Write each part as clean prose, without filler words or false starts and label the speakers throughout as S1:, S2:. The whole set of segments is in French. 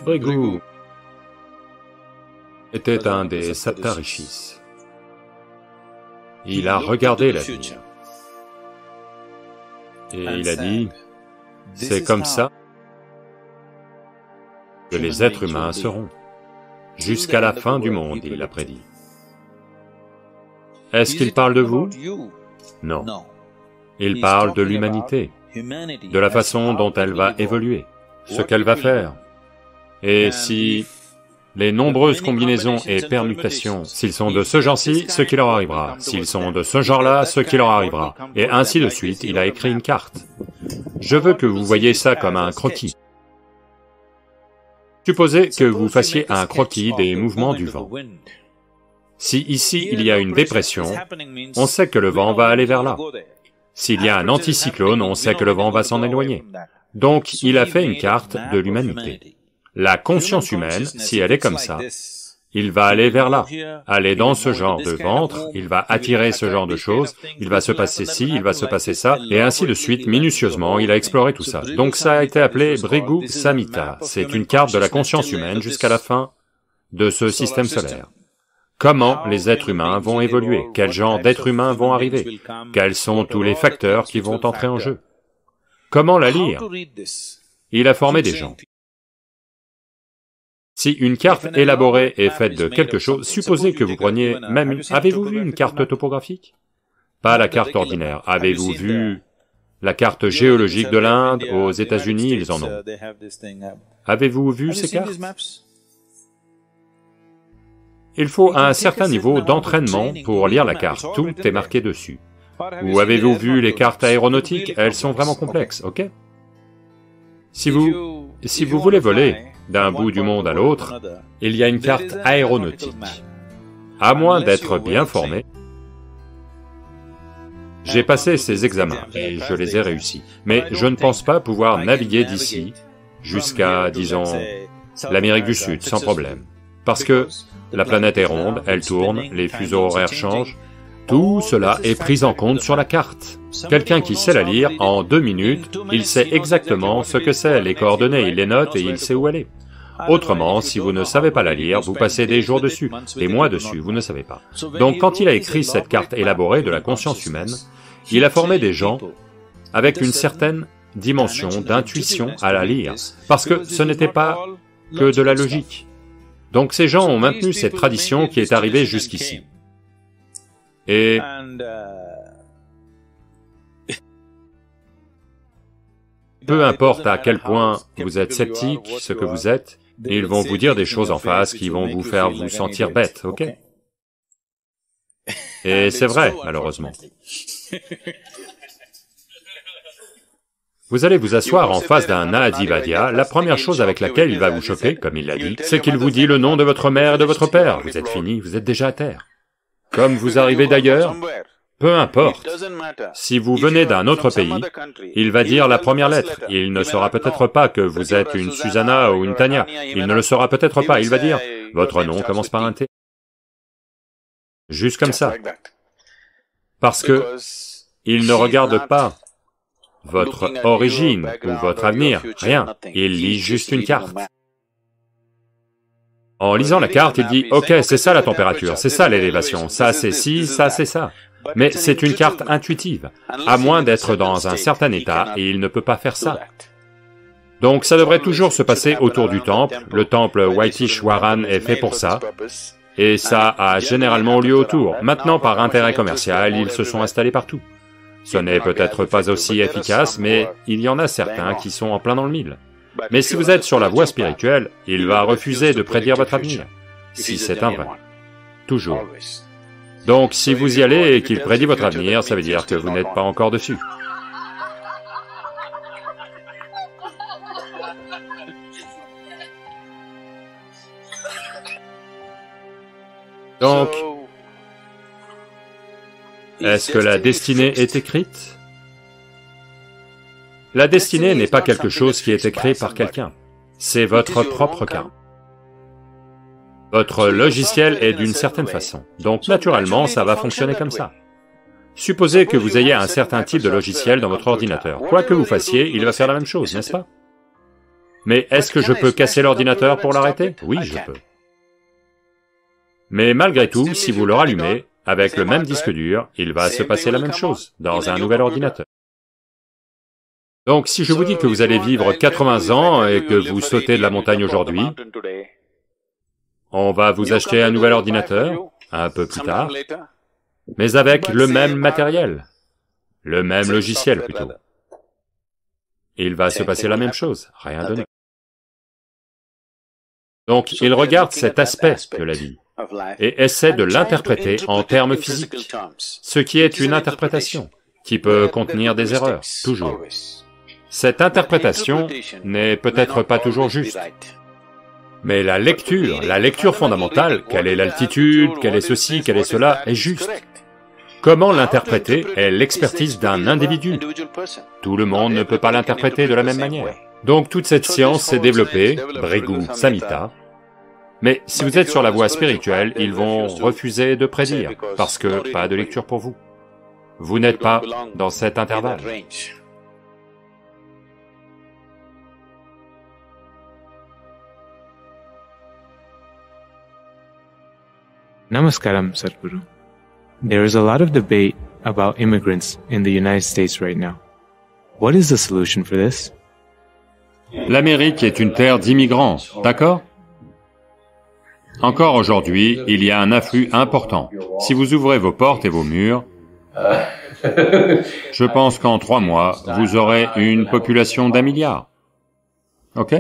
S1: Bhrigu était un des Saptarishis. Il a regardé l'avenir. Et il a dit, c'est comme ça que les êtres humains seront. Jusqu'à la fin du monde, il l'a prédit. Est-ce qu'il parle de vous? Non. Il parle de l'humanité, de la façon dont elle va évoluer, ce qu'elle va faire. Et si les nombreuses combinaisons et permutations, s'ils sont de ce genre-ci, ce qui leur arrivera, s'ils sont de ce genre-là, ce qui leur arrivera, et ainsi de suite, il a écrit une carte. Je veux que vous voyiez ça comme un croquis. Supposez que vous fassiez un croquis des mouvements du vent. Si ici il y a une dépression, on sait que le vent va aller vers là. S'il y a un anticyclone, on sait que le vent va s'en éloigner. Donc il a fait une carte de l'humanité. La conscience humaine, si elle est comme ça, il va aller vers là, aller dans ce genre de ventre, il va attirer ce genre de choses, il va se passer ci, il va se passer ça, et ainsi de suite, minutieusement, il a exploré tout ça. Donc ça a été appelé Bhrigu Samhita, c'est une carte de la conscience humaine jusqu'à la fin de ce système solaire. Comment les êtres humains vont évoluer, quel genre d'êtres humains vont arriver, quels sont tous les facteurs qui vont entrer en jeu. Comment la lire? Il a formé des gens. Si une carte élaborée est faite de quelque chose, supposez que vous preniez même une... Avez-vous vu une carte topographique? Pas la carte ordinaire. Avez-vous vu la carte géologique de l'Inde? Aux États-Unis, ils en ont. Avez-vous vu ces cartes? Il faut un certain niveau d'entraînement pour lire la carte, tout est marqué dessus. Ou avez-vous vu les cartes aéronautiques? Elles sont vraiment complexes, ok? Si vous voulez voler d'un bout du monde à l'autre, il y a une carte aéronautique. À moins d'être bien formé, j'ai passé ces examens et je les ai réussis, mais je ne pense pas pouvoir naviguer d'ici jusqu'à, disons, l'Amérique du Sud sans problème, parce que la planète est ronde, elle tourne, les fuseaux horaires changent, tout cela est pris en compte sur la carte. Quelqu'un qui sait la lire, en 2 minutes, il sait exactement ce que c'est, les coordonnées, il les note et il sait où aller. Autrement, si vous ne savez pas la lire, vous passez des jours dessus, des mois dessus, vous ne savez pas. Donc quand il a écrit cette carte élaborée de la conscience humaine, il a formé des gens avec une certaine dimension d'intuition à la lire, parce que ce n'était pas que de la logique. Donc ces gens ont maintenu cette tradition qui est arrivée jusqu'ici. Et peu importe à quel point vous êtes sceptique, ce que vous êtes, ils vont vous dire des choses en face qui vont vous faire vous sentir bête, ok? Et c'est vrai, malheureusement. Vous allez vous asseoir en face d'un Adivadya, la première chose avec laquelle il va vous choquer, comme il l'a dit, c'est qu'il vous dit le nom de votre mère et de votre père. Vous êtes fini, vous êtes déjà à terre. Comme vous arrivez d'ailleurs, peu importe. Si vous venez d'un autre pays, il va dire la première lettre. Il ne saura peut-être pas que vous êtes une Susanna ou une Tania. Il ne le saura peut-être pas. Il va dire, votre nom commence par un T. Juste comme ça. Parce que il ne regarde pas votre origine ou votre avenir, rien. Il lit juste une carte. En lisant la carte, il dit, ok, c'est ça la température, c'est ça l'élévation, ça c'est ci, ça c'est ça. Mais c'est une carte intuitive, à moins d'être dans un certain état, et il ne peut pas faire ça. Donc ça devrait toujours se passer autour du temple, le temple Vaitishwaran est fait pour ça, et ça a généralement lieu autour. Maintenant, par intérêt commercial, ils se sont installés partout. Ce n'est peut-être pas aussi efficace, mais il y en a certains qui sont en plein dans le mille. Mais si vous êtes sur la voie spirituelle, il va refuser de prédire votre avenir, si c'est un vrai. Toujours. Donc si vous y allez et qu'il prédit votre avenir, ça veut dire que vous n'êtes pas encore dessus. Donc, est-ce que la destinée est écrite? La destinée n'est pas quelque chose qui est écrit par quelqu'un, c'est votre propre cas. Votre logiciel est d'une certaine façon, donc naturellement ça va fonctionner comme ça. Supposez que vous ayez un certain type de logiciel dans votre ordinateur, quoi que vous fassiez, il va faire la même chose, n'est-ce pas? Mais est-ce que je peux casser l'ordinateur pour l'arrêter? Oui, je peux. Mais malgré tout, si vous le rallumez, avec le même disque dur, il va se passer la même chose dans un nouvel ordinateur. Donc si je vous dis que vous allez vivre 80 ans et que vous sautez de la montagne aujourd'hui, on va vous acheter un nouvel ordinateur, un peu plus tard, mais avec le même matériel, le même logiciel plutôt. Il va se passer la même chose, rien de neuf. Donc il regarde cet aspect de la vie et essaie de l'interpréter en termes physiques, ce qui est une interprétation, qui peut contenir des erreurs, toujours. Cette interprétation n'est peut-être pas toujours juste. Mais la lecture fondamentale, quelle est l'altitude, quelle est ceci, quelle est cela, est juste. Comment l'interpréter est l'expertise d'un individu. Tout le monde ne peut pas l'interpréter de la même manière. Donc toute cette science s'est développée, Bhrigu Samhita, mais si vous êtes sur la voie spirituelle, ils vont refuser de prédire, parce que pas de lecture pour vous. Vous n'êtes pas dans cet intervalle.
S2: Namaskaram, Sadhguru. There is a lot of debate about immigrants in the United States right now. What is the solution for this?
S1: L'Amérique est une terre d'immigrants, d'accord? Encore aujourd'hui, il y a un afflux important. Si vous ouvrez vos portes et vos murs, je pense qu'en 3 mois, vous aurez une population d'1 milliard. Ok?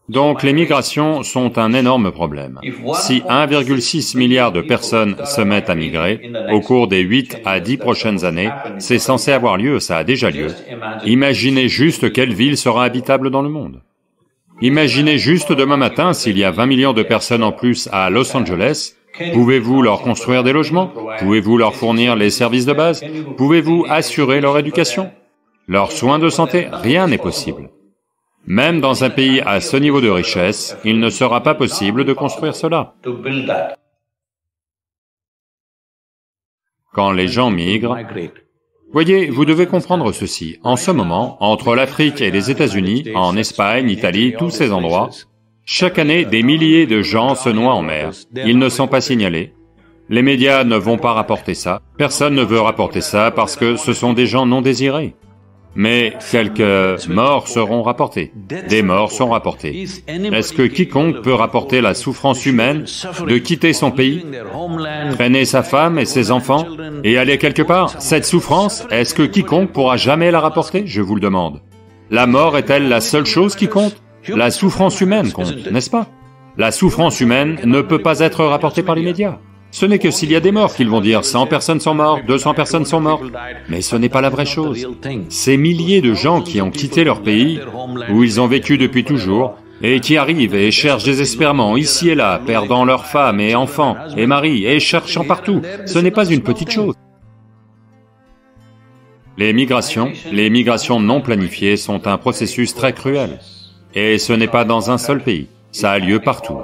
S1: Donc les migrations sont un énorme problème. Si 1,6 milliard de personnes se mettent à migrer, au cours des 8 à 10 prochaines années, c'est censé avoir lieu, ça a déjà lieu. Imaginez juste quelle ville sera habitable dans le monde. Imaginez juste demain matin, s'il y a 20 millions de personnes en plus à Los Angeles, pouvez-vous leur construire des logements? Pouvez-vous leur fournir les services de base? Pouvez-vous assurer leur éducation? Leurs soins de santé? Rien n'est possible. Même dans un pays à ce niveau de richesse, il ne sera pas possible de construire cela. Quand les gens migrent, voyez, vous devez comprendre ceci. En ce moment, entre l'Afrique et les États-Unis, en Espagne, Italie, tous ces endroits, chaque année, des milliers de gens se noient en mer. Ils ne sont pas signalés. Les médias ne vont pas rapporter ça. Personne ne veut rapporter ça parce que ce sont des gens non désirés. Mais quelques morts seront rapportés. Des morts sont rapportés. Est-ce que quiconque peut rapporter la souffrance humaine de quitter son pays, traîner sa femme et ses enfants et aller quelque part? Cette souffrance, est-ce que quiconque pourra jamais la rapporter? Je vous le demande. La mort est-elle la seule chose qui compte? La souffrance humaine compte, n'est-ce pas? La souffrance humaine ne peut pas être rapportée par les médias. Ce n'est que s'il y a des morts qu'ils vont dire 100 personnes sont mortes, 200 personnes sont mortes. Mais ce n'est pas la vraie chose. Ces milliers de gens qui ont quitté leur pays, où ils ont vécu depuis toujours, et qui arrivent et cherchent désespérément ici et là, perdant leurs femmes et enfants et maris, et cherchant partout, ce n'est pas une petite chose. Les migrations non planifiées sont un processus très cruel. Et ce n'est pas dans un seul pays, ça a lieu partout.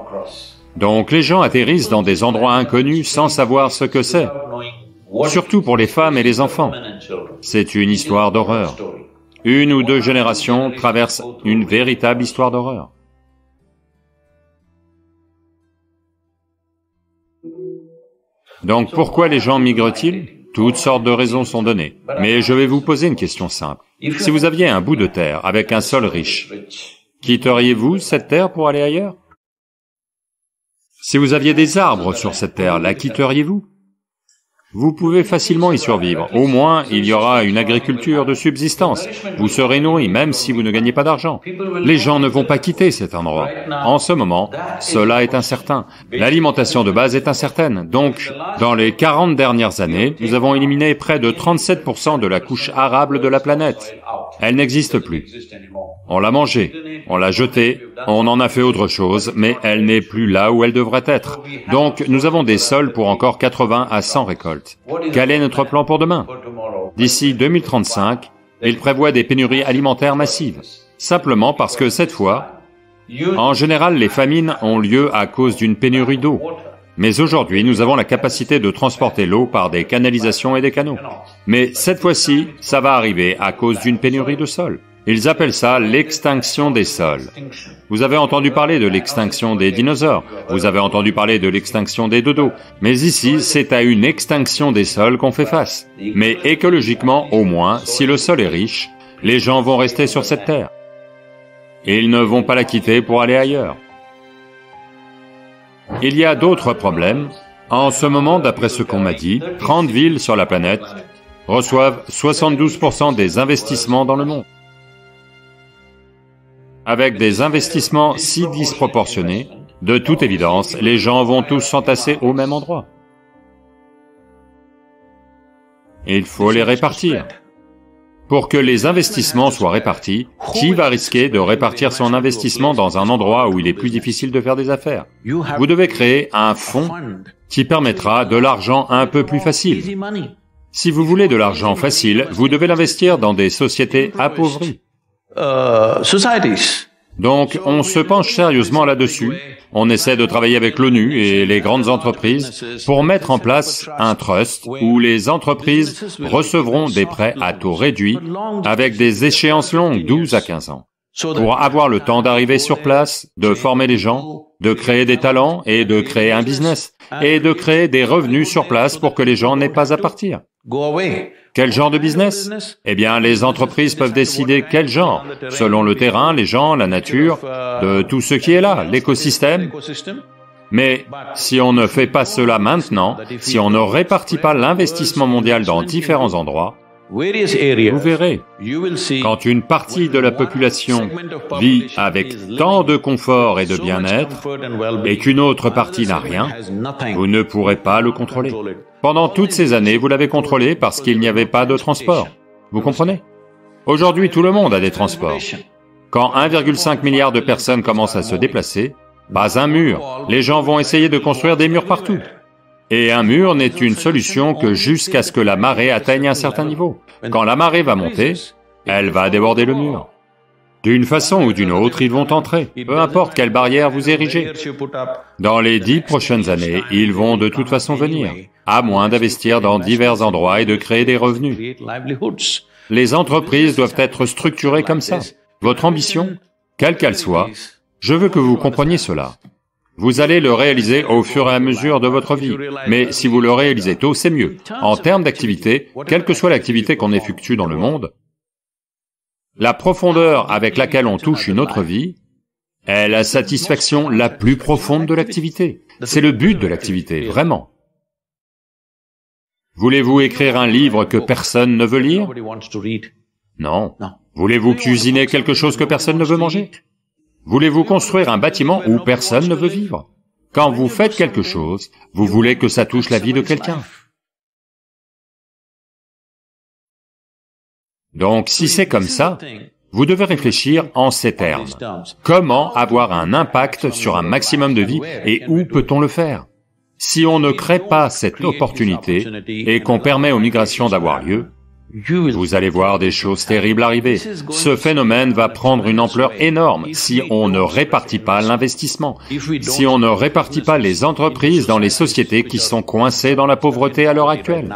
S1: Donc les gens atterrissent dans des endroits inconnus sans savoir ce que c'est, surtout pour les femmes et les enfants. C'est une histoire d'horreur. 1 ou 2 générations traversent une véritable histoire d'horreur. Donc pourquoi les gens migrent-ils? Toutes sortes de raisons sont données, mais je vais vous poser une question simple. Si vous aviez un bout de terre avec un sol riche, quitteriez-vous cette terre pour aller ailleurs? Si vous aviez des arbres sur cette terre, la quitteriez-vous? Vous pouvez facilement y survivre, au moins il y aura une agriculture de subsistance, vous serez nourri même si vous ne gagnez pas d'argent. Les gens ne vont pas quitter cet endroit. En ce moment, cela est incertain, l'alimentation de base est incertaine, donc dans les 40 dernières années, nous avons éliminé près de 37% de la couche arable de la planète. Elle n'existe plus. On l'a mangée, on l'a jetée, on en a fait autre chose, mais elle n'est plus là où elle devrait être. Donc nous avons des sols pour encore 80 à 100 récoltes. Quel est notre plan pour demain? D'ici 2035, il prévoit des pénuries alimentaires massives, simplement parce que cette fois, en général les famines ont lieu à cause d'une pénurie d'eau. Mais aujourd'hui, nous avons la capacité de transporter l'eau par des canalisations et des canaux. Mais cette fois-ci, ça va arriver à cause d'une pénurie de sol. Ils appellent ça l'extinction des sols. Vous avez entendu parler de l'extinction des dinosaures, vous avez entendu parler de l'extinction des dodos, mais ici, c'est à une extinction des sols qu'on fait face. Mais écologiquement, au moins, si le sol est riche, les gens vont rester sur cette terre. Et ils ne vont pas la quitter pour aller ailleurs. Il y a d'autres problèmes. En ce moment, d'après ce qu'on m'a dit, 30 villes sur la planète reçoivent 72% des investissements dans le monde. Avec des investissements si disproportionnés, de toute évidence, les gens vont tous s'entasser au même endroit. Il faut les répartir. Pour que les investissements soient répartis, qui va risquer de répartir son investissement dans un endroit où il est plus difficile de faire des affaires? Vous devez créer un fonds qui permettra de l'argent un peu plus facile. Si vous voulez de l'argent facile, vous devez l'investir dans des sociétés appauvries. Donc, on se penche sérieusement là-dessus, on essaie de travailler avec l'ONU et les grandes entreprises pour mettre en place un trust où les entreprises recevront des prêts à taux réduits avec des échéances longues, 12 à 15 ans, pour avoir le temps d'arriver sur place, de former les gens, de créer des talents et de créer un business, et de créer des revenus sur place pour que les gens n'aient pas à partir. Quel genre de business? Eh bien, les entreprises peuvent décider quel genre, selon le terrain, les gens, la nature, de tout ce qui est là, l'écosystème. Mais si on ne fait pas cela maintenant, si on ne répartit pas l'investissement mondial dans différents endroits, vous verrez, quand une partie de la population vit avec tant de confort et de bien-être, et qu'une autre partie n'a rien, vous ne pourrez pas le contrôler. Pendant toutes ces années, vous l'avez contrôlé parce qu'il n'y avait pas de transport. Vous comprenez? Aujourd'hui, tout le monde a des transports. Quand 1,5 milliard de personnes commencent à se déplacer, pas un mur, les gens vont essayer de construire des murs partout. Et un mur n'est une solution que jusqu'à ce que la marée atteigne un certain niveau. Quand la marée va monter, elle va déborder le mur. D'une façon ou d'une autre, ils vont entrer, peu importe quelle barrière vous érigez. Dans les 10 prochaines années, ils vont de toute façon venir, à moins d'investir dans divers endroits et de créer des revenus. Les entreprises doivent être structurées comme ça. Votre ambition, quelle qu'elle soit, je veux que vous compreniez cela. Vous allez le réaliser au fur et à mesure de votre vie, mais si vous le réalisez tôt, c'est mieux. En termes d'activité, quelle que soit l'activité qu'on effectue dans le monde, la profondeur avec laquelle on touche une autre vie est la satisfaction la plus profonde de l'activité. C'est le but de l'activité, vraiment. Voulez-vous écrire un livre que personne ne veut lire? Non. Voulez-vous cuisiner quelque chose que personne ne veut manger? Voulez-vous construire un bâtiment où personne ne veut vivre? Quand vous faites quelque chose, vous voulez que ça touche la vie de quelqu'un. Donc, si c'est comme ça, vous devez réfléchir en ces termes. Comment avoir un impact sur un maximum de vies et où peut-on le faire? Si on ne crée pas cette opportunité et qu'on permet aux migrations d'avoir lieu, vous allez voir des choses terribles arriver. Ce phénomène va prendre une ampleur énorme si on ne répartit pas l'investissement, si on ne répartit pas les entreprises dans les sociétés qui sont coincées dans la pauvreté à l'heure actuelle.